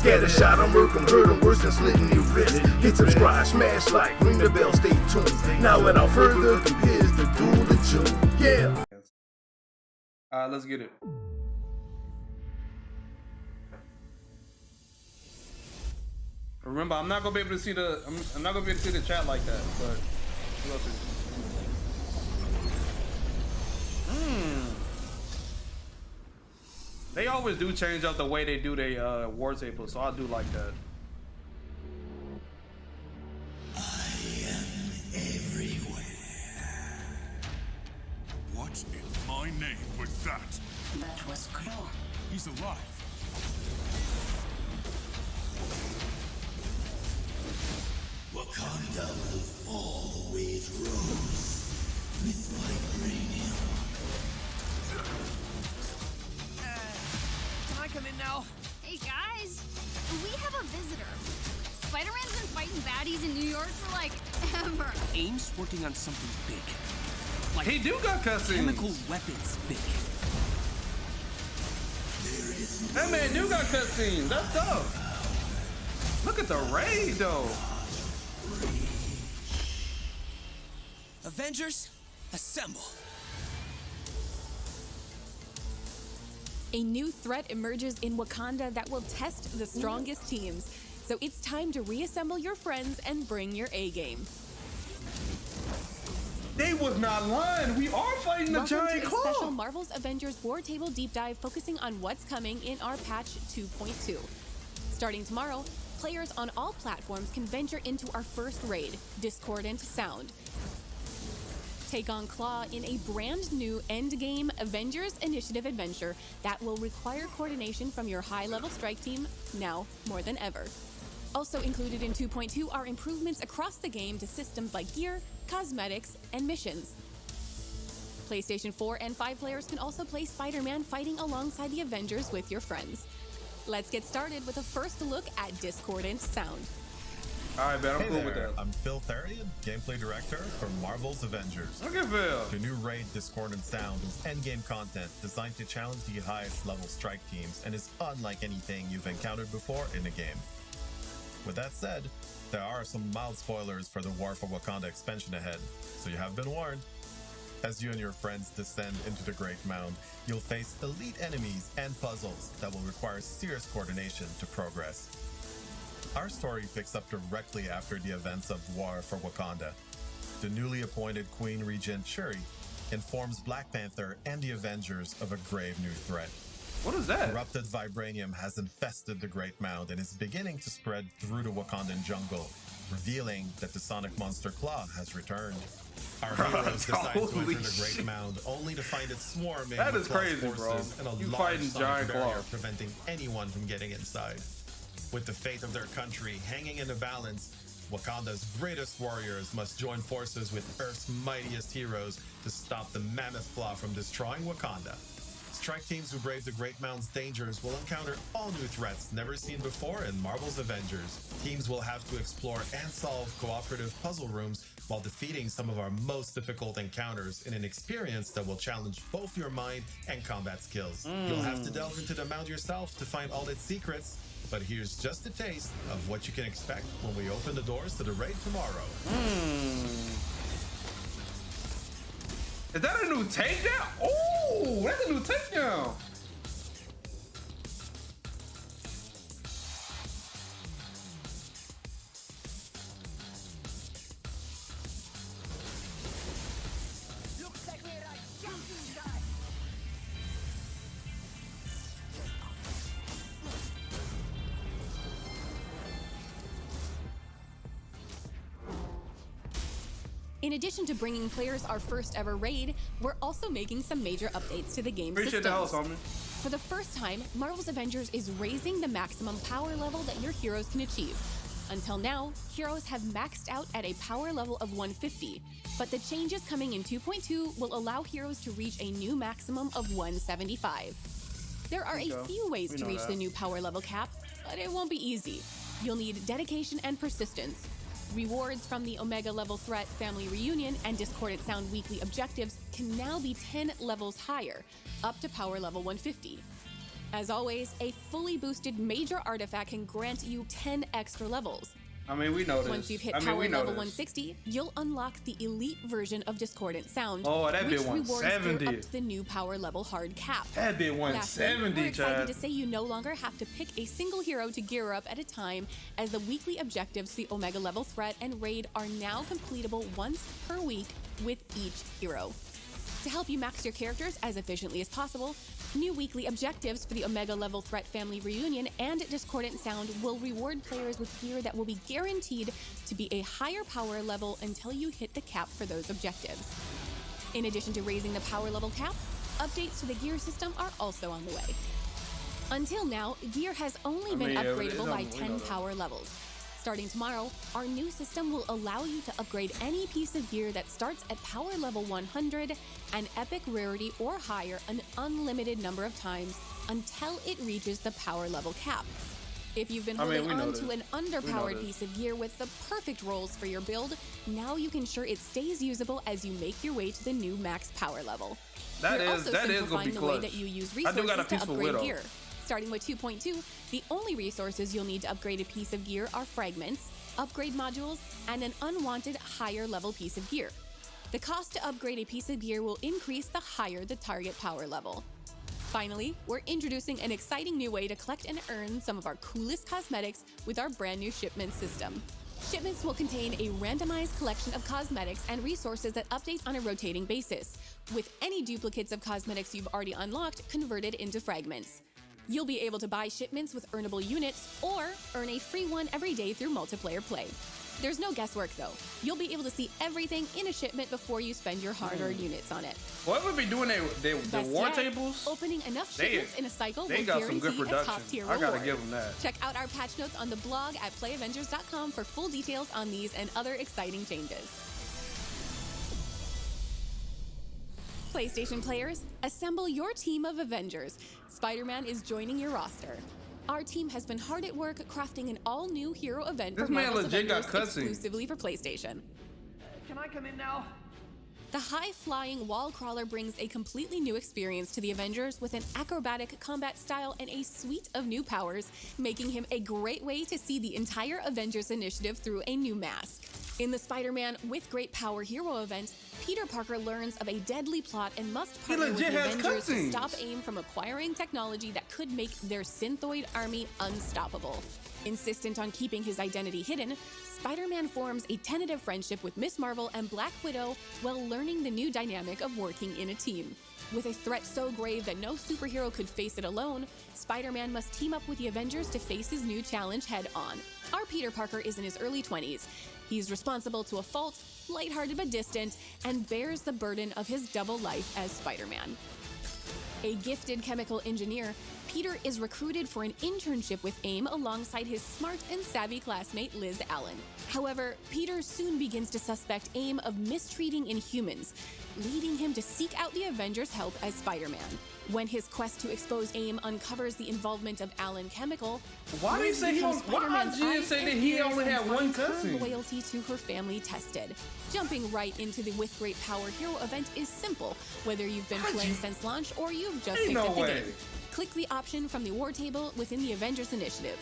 Scattershot, I'm working, hurt 'em worse than slitting your wrist. Hit subscribe, smash like, ring the bell, stay tuned. Now without further ado, here's the duel of June. Yeah. Let's get it. Remember, I'm not gonna be able to see the I'm not gonna be able to see the chat like that, but who else is it? They always do change up the way they do their war tables, so I do like that. I am everywhere. What in my name was that? That was Klaw. He's alive. Wakanda will fall the way it rose, with vibranium. Can I come in now? Hey guys, we have a visitor. Spider-Man's been fighting baddies in New York for like ever. AIM's working on something big. Like He do got cussing. chemical weapons big. That man do got cutscenes. That's dope. Look at the raid though. Avengers, assemble. A new threat emerges in Wakanda that will test the strongest teams. So it's time to reassemble your friends and bring your A game. They was not lying. We are fighting the Welcome giant to a claw. special Marvel's Avengers War Table Deep Dive focusing on what's coming in our patch 2.2. Starting tomorrow, players on all platforms can venture into our first raid, Discordant Sound. Take on Klaw in a brand new endgame Avengers Initiative adventure that will require coordination from your high-level strike team now more than ever. Also included in 2.2 are improvements across the game to systems like gear, cosmetics, and missions. PlayStation 4 and 5 players can also play Spider-Man fighting alongside the Avengers with your friends. Let's get started with a first look at Discordant Sound. All right, man, I'm Hey cool with there, that. I'm Phil Therian, gameplay director for Marvel's Avengers. Look at Phil. The new raid Discordant Sound is endgame content designed to challenge the highest level strike teams and is unlike anything you've encountered before in the game. With that said, there are some mild spoilers for the War for Wakanda expansion ahead, so you have been warned. As you and your friends descend into the Great Mound, you'll face elite enemies and puzzles that will require serious coordination to progress. Our story picks up directly after the events of War for Wakanda. The newly appointed Queen Regent Shuri informs Black Panther and the Avengers of a grave new threat. What is that? Corrupted vibranium has infested the Great Mound and is beginning to spread through the Wakandan jungle, revealing that the sonic monster Klaw has returned. Our heroes decide to Holy enter the Great shit. Mound only to find it swarming That with is Klaw's crazy, bro. forces and a You large fighting sonic giant barrier Klaw. preventing anyone from getting inside. With the fate of their country hanging in the balance, Wakanda's greatest warriors must join forces with Earth's mightiest heroes to stop the mammoth Klaw from destroying Wakanda. Strike teams who brave the Great Mound's dangers will encounter all new threats never seen before in Marvel's Avengers. Teams will have to explore and solve cooperative puzzle rooms while defeating some of our most difficult encounters in an experience that will challenge both your mind and combat skills. You'll have to delve into the mound yourself to find all its secrets, but here's just a taste of what you can expect when we open the doors to the raid tomorrow. Is that a new takedown? Oh, that's a new takedown. In addition to bringing players our first ever raid, we're also making some major updates to the game Appreciate the help, systems. homie. For the first time, Marvel's Avengers is raising the maximum power level that your heroes can achieve. Until now, heroes have maxed out at a power level of 150, but the changes coming in 2.2 will allow heroes to reach a new maximum of 175. There are a few ways to reach the new power level cap, but it won't be easy. You'll need dedication and persistence. Rewards from the Omega level threat Family Reunion and Discordant Sound weekly objectives can now be 10 levels higher, up to power level 150. As always, a fully boosted major artifact can grant you 10 extra levels. I mean, we know this. Once you've hit I mean, power we know level this. 160, you'll unlock the elite version of Discordant Sound, Oh, that which bit rewards gear 170. up to the new power level hard cap. That bit Lastly, 170, we're excited Chad. to say you no longer have to pick a single hero to gear up at a time, as the weekly objectives, the Omega level threat and raid, are now completable once per week with each hero. To help you max your characters as efficiently as possible, new weekly objectives for the Omega level threat family reunion and Discordant Sound will reward players with gear that will be guaranteed to be a higher power level until you hit the cap for those objectives. In addition to raising the power level cap, updates to the gear system are also on the way. Until now, gear has only been upgradable by 10 power levels. Starting tomorrow, our new system will allow you to upgrade any piece of gear that starts at power level 100 and epic rarity or higher an unlimited number of times until it reaches the power level cap. If you've been holding on to an underpowered piece of gear with the perfect rolls for your build, now you can ensure it stays usable as you make your way to the new max power level. That We're is also gonna be simplifying the way clutch. that you use I do got a resources to peaceful upgrade widow. gear. Starting with 2.2, the only resources you'll need to upgrade a piece of gear are fragments, upgrade modules, and an unwanted higher level piece of gear. The cost to upgrade a piece of gear will increase the higher the target power level. Finally, we're introducing an exciting new way to collect and earn some of our coolest cosmetics with our brand new shipment system. Shipments will contain a randomized collection of cosmetics and resources that updates on a rotating basis, with any duplicates of cosmetics you've already unlocked converted into fragments. You'll be able to buy shipments with earnable units or earn a free one every day through multiplayer play. There's no guesswork though. You'll be able to see everything in a shipment before you spend your hard-earned units on it. Whoever be doing the Best war yet, tables, opening enough shipments in a cycle they will got some good guarantee a production. top-tier I reward. gotta give them that. Check out our patch notes on the blog at playavengers.com for full details on these and other exciting changes. PlayStation players, assemble your team of Avengers. Spider-Man is joining your roster. Our team has been hard at work crafting an all-new hero event This for man Marvel's legit got Avengers cutscenes. exclusively for PlayStation. Can I come in now? The high-flying wall crawler brings a completely new experience to the Avengers with an acrobatic combat style and a suite of new powers, making him a great way to see the entire Avengers initiative through a new mask. In the Spider-Man with Great Power Hero event, Peter Parker learns of a deadly plot and must partner with the legit has Avengers to cutscenes. stop AIM from acquiring technology that could make their synthoid army unstoppable. Insistent on keeping his identity hidden, Spider-Man forms a tentative friendship with Miss Marvel and Black Widow while learning the new dynamic of working in a team. With a threat so grave that no superhero could face it alone, Spider-Man must team up with the Avengers to face his new challenge head-on. Our Peter Parker is in his early 20s. He's responsible to a fault, lighthearted but distant, and bears the burden of his double life as Spider-Man. A gifted chemical engineer, Peter is recruited for an internship with AIM alongside his smart and savvy classmate Liz Allen. However, Peter soon begins to suspect AIM of mistreating Inhumans, leading him to seek out the Avengers' help as Spider-Man. When his quest to expose AIM uncovers the involvement of Allen Chemical, Why did he Liz say he becomes don't- why Spider-Man's IGN eyes say and that he ears only and had one finds her cousin? loyalty to her family tested. Jumping right into the With Great Power Hero event is simple, whether you've been playing since launch or you've just Ain't picked no up the way. game. Click the option from the war table within the Avengers Initiative.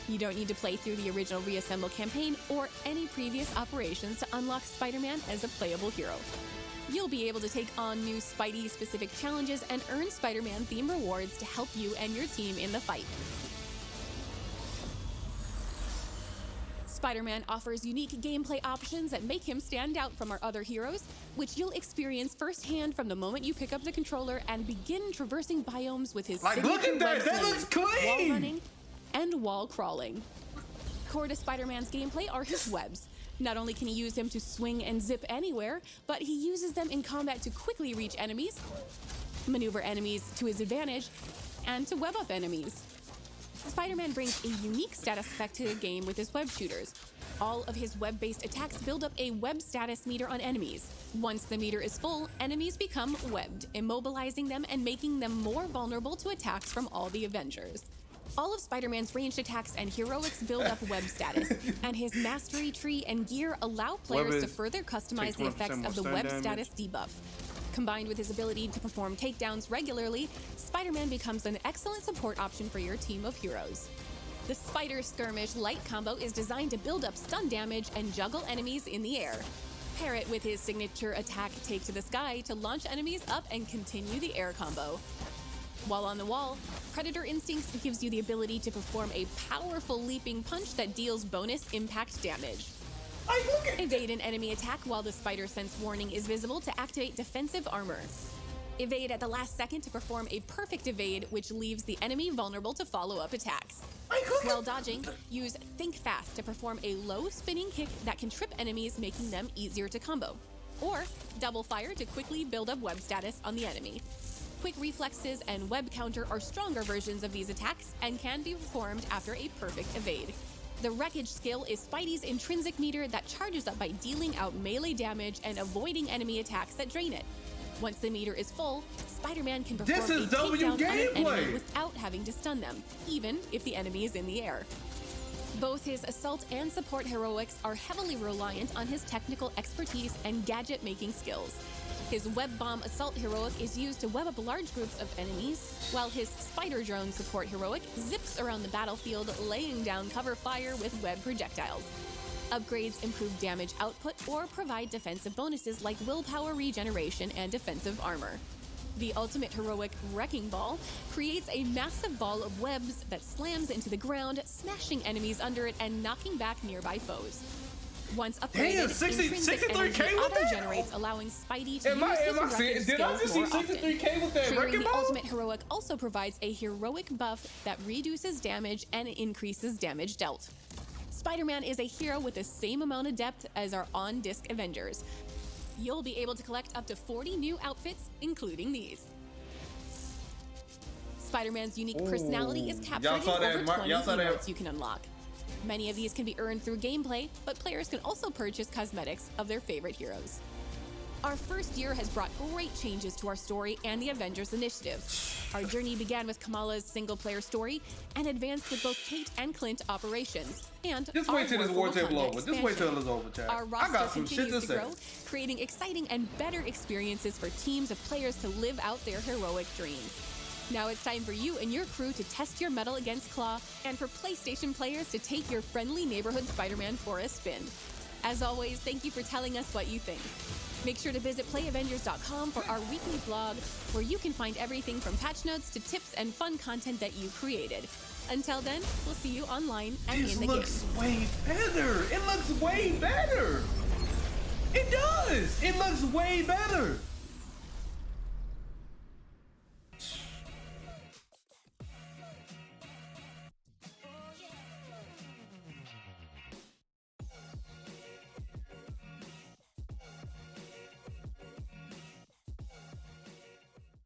You don't need to play through the original Reassemble campaign or any previous operations to unlock Spider-Man as a playable hero. You'll be able to take on new Spidey-specific challenges and earn Spider-Man themed rewards to help you and your team in the fight. Spider-Man offers unique gameplay options that make him stand out from our other heroes, which you'll experience firsthand from the moment you pick up the controller and begin traversing biomes with his Like, look signature at that! web That swinging, looks clean! wall running, and wall crawling. Core to Spider-Man's gameplay are his webs. Not only can he use them to swing and zip anywhere, but he uses them in combat to quickly reach enemies, maneuver enemies to his advantage, and to web up enemies. Spider-Man brings a unique status effect to the game with his web shooters. All of his web-based attacks build up a web status meter on enemies. Once the meter is full, enemies become webbed, immobilizing them and making them more vulnerable to attacks from all the Avengers. All of Spider-Man's ranged attacks and heroics build up web status, and his mastery tree and gear allow players to further customize the effects of the web status debuff. Combined with his ability to perform takedowns regularly, Spider-Man becomes an excellent support option for your team of heroes. The Spider Skirmish light combo is designed to build up stun damage and juggle enemies in the air. Pair it with his signature attack Take to the Sky to launch enemies up and continue the air combo. While on the wall, Predator Instincts gives you the ability to perform a powerful leaping punch that deals bonus impact damage. Evade an enemy attack while the Spider Sense warning is visible to activate defensive armor. Evade at the last second to perform a perfect evade, which leaves the enemy vulnerable to follow-up attacks. While dodging, use Think Fast to perform a low spinning kick that can trip enemies, making them easier to combo. Or Double Fire to quickly build up web status on the enemy. Quick Reflexes and Web Counter are stronger versions of these attacks and can be performed after a perfect evade. The Wreckage skill is Spidey's intrinsic meter that charges up by dealing out melee damage and avoiding enemy attacks that drain it. Once the meter is full, Spider-Man can perform a takedown on an enemy without having to stun them, even if the enemy is in the air. Both his assault and support heroics are heavily reliant on his technical expertise and gadget-making skills. His Web Bomb assault heroic is used to web up large groups of enemies, while his Spider Drone support heroic zips around the battlefield, laying down cover fire with web projectiles. Upgrades improve damage output or provide defensive bonuses like willpower regeneration and defensive armor. The ultimate heroic Wrecking Ball creates a massive ball of webs that slams into the ground, smashing enemies under it and knocking back nearby foes. Once upgraded, intrinsic energy auto-generates, allowing Spidey to use his did I just see 63K with that Wrecking The Ball? ultimate heroic also provides a heroic buff that reduces damage and increases damage dealt. Spider-Man is a hero with the same amount of depth as our on-disc Avengers. You'll be able to collect up to 40 new outfits, including these. Spider-Man's unique personality is captured in over 20 emotes you can unlock. Many of these can be earned through gameplay, but players can also purchase cosmetics of their favorite heroes. Our first year has brought great changes to our story and the Avengers initiative. Our journey began with Kamala's single-player story and advanced with both Kate and Clint operations. And just wait till this war table over. Just wait till it's over, chat. Our roster continues to grow, creating exciting and better experiences for teams of players to live out their heroic dreams. Now it's time for you and your crew to test your mettle against Klaw, and for PlayStation players to take your friendly neighborhood Spider-Man for a spin. As always, thank you for telling us what you think. Make sure to visit playavengers.com for our weekly blog, where you can find everything from patch notes to tips and fun content that you created. Until then, we'll see you online and in the game. This looks way better. It looks way better. It does. It looks way better.